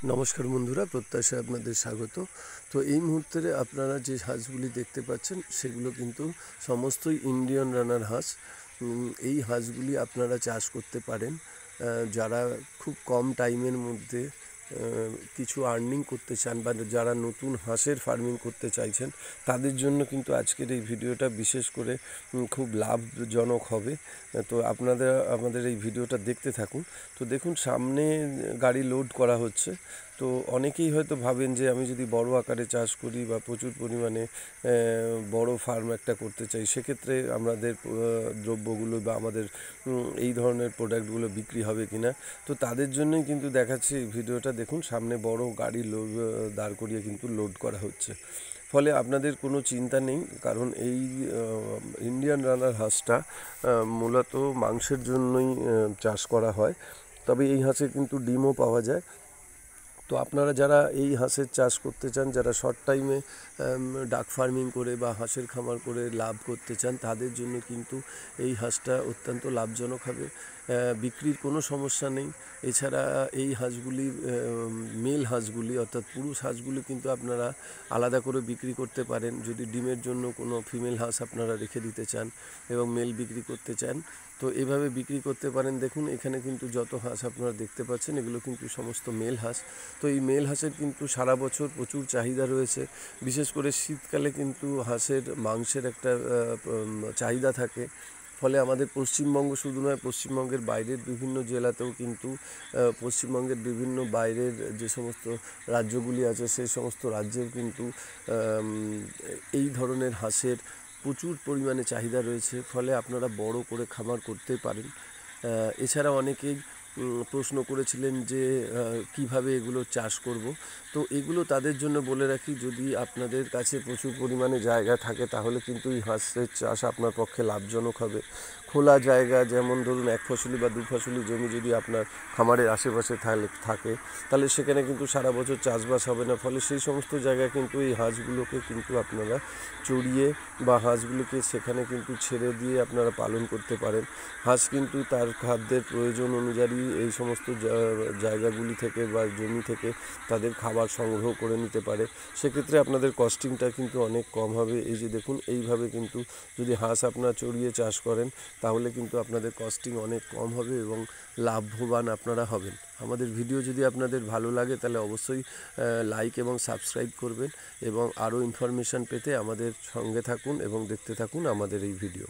নমস্কার বন্ধুরা, প্রত্যাশায় আপনাদের স্বাগত। তো এই মুহূর্তে আপনারা যে হাঁসগুলি দেখতে পাচ্ছেন সেগুলো কিন্তু সমস্তই ইন্ডিয়ান রানার হাঁস। এই হাঁসগুলি আপনারা চাষ করতে পারেন যারা খুব কম টাইমের মধ্যে কিছু আর্নিং করতে চান বা যারা নতুন হাঁসের ফার্মিং করতে চাইছেন তাদের জন্য কিন্তু আজকের এই ভিডিওটা বিশেষ করে খুব লাভজনক হবে। তো আপনারা আমাদের এই ভিডিওটা দেখতে থাকুন। তো দেখুন, সামনে গাড়ি লোড করা হচ্ছে। তো অনেকেই হয়তো ভাবেন যে আমি যদি বড় আকারে চাষ করি বা প্রচুর পরিমাণে বড় ফার্ম একটা করতে চাই, সেক্ষেত্রে আমাদের দ্রব্যগুলো বা আমাদের এই ধরনের প্রোডাক্টগুলো বিক্রি হবে কিনা। তো তাদের জন্যই কিন্তু দেখাচ্ছি এই ভিডিওটা। দেখুন, সামনে বড় গাড়ি দাঁড় করিয়ে কিন্তু লোড করা হচ্ছে। ফলে আপনাদের কোনো চিন্তা নেই, কারণ এই ইন্ডিয়ান রানার হাঁসটা মূলত মাংসের জন্যই চাষ করা হয়। তবে এই হাঁসের কিন্তু ডিমও পাওয়া যায়। তো আপনারা যারা এই হাঁসের চাষ করতে চান, যারা শর্ট টাইমে ডাক ফার্মিং করে বা হাঁসের খামার করে লাভ করতে চান, তাদের জন্য কিন্তু এই হাঁসটা অত্যন্ত লাভজনক হবে। বিক্রির কোনো সমস্যা নেই। এছাড়া এই হাঁসগুলি, মেল হাঁসগুলি অর্থাৎ পুরুষ হাঁসগুলি কিন্তু আপনারা আলাদা করে বিক্রি করতে পারেন। যদি ডিমের জন্য কোনো ফিমেল হাঁস আপনারা রেখে দিতে চান এবং মেল বিক্রি করতে চান, তো এভাবে বিক্রি করতে পারেন। দেখুন, এখানে কিন্তু যত হাঁস আপনারা দেখতে পাচ্ছেন এগুলো কিন্তু সমস্ত মেল হাঁস। তো এই মেল হাঁসের কিন্তু সারা বছর প্রচুর চাহিদা রয়েছে। বিশেষ করে শীতকালে কিন্তু হাঁসের মাংসের একটা চাহিদা থাকে। ফলে আমাদের পশ্চিমবঙ্গ শুধু নয়, পশ্চিমবঙ্গের বাইরের বিভিন্ন জেলাতেও কিন্তু পশ্চিমবঙ্গের বিভিন্ন বাইরের যে সমস্ত রাজ্যগুলি আছে সেই সমস্ত রাজ্যেও কিন্তু এই ধরনের হাঁসের প্রচুর পরিমাণে চাহিদা রয়েছে। ফলে আপনারা বড় করে খামার করতে পারেন। এছাড়া অনেকেই প্রশ্ন করেছিলেন যে কিভাবে এগুলো চাষ করব। তো এগুলো তাদের জন্য বলে রাখি, যদি আপনাদের কাছে প্রচুর পরিমাণে জায়গা থাকে তাহলে কিন্তু এই হাঁসের চাষ আপনার পক্ষে লাভজনক হবে। খোলা জায়গা, যেমন ধরুন এক ফসলি বা দু ফসলি জমি যদি আপনার খামারের আশেপাশে থাকে, তাহলে সেখানে কিন্তু সারা বছর চাষবাস হবে না। ফলে সেই সমস্ত জায়গায় কিন্তু এই হাঁসগুলোকে কিন্তু আপনারা চড়িয়ে বা হাঁসগুলোকে সেখানে কিন্তু ছেড়ে দিয়ে আপনারা পালন করতে পারেন। হাঁস কিন্তু তার খাদ্যের প্রয়োজন অনুযায়ী এই সমস্ত জায়গাগুলি থেকে বা জমি থেকে তাদের খাবার সংগ্রহ করে নিতে পারে। সেক্ষেত্রে আপনাদের কস্টিংটা কিন্তু অনেক কম হবে। এই যে দেখুন, এইভাবে কিন্তু যদি হাঁস আপনারা চড়িয়ে চাষ করেন তাহলে কিন্তু আপনাদের কস্টিং অনেক কম হবে এবং লাভবান আপনারা হবেন। আমাদের ভিডিও যদি আপনাদের ভালো লাগে তাহলে অবশ্যই লাইক এবং সাবস্ক্রাইব করবেন এবং আরও ইনফরমেশান পেতে আমাদের সঙ্গে থাকুন এবং দেখতে থাকুন আমাদের এই ভিডিও।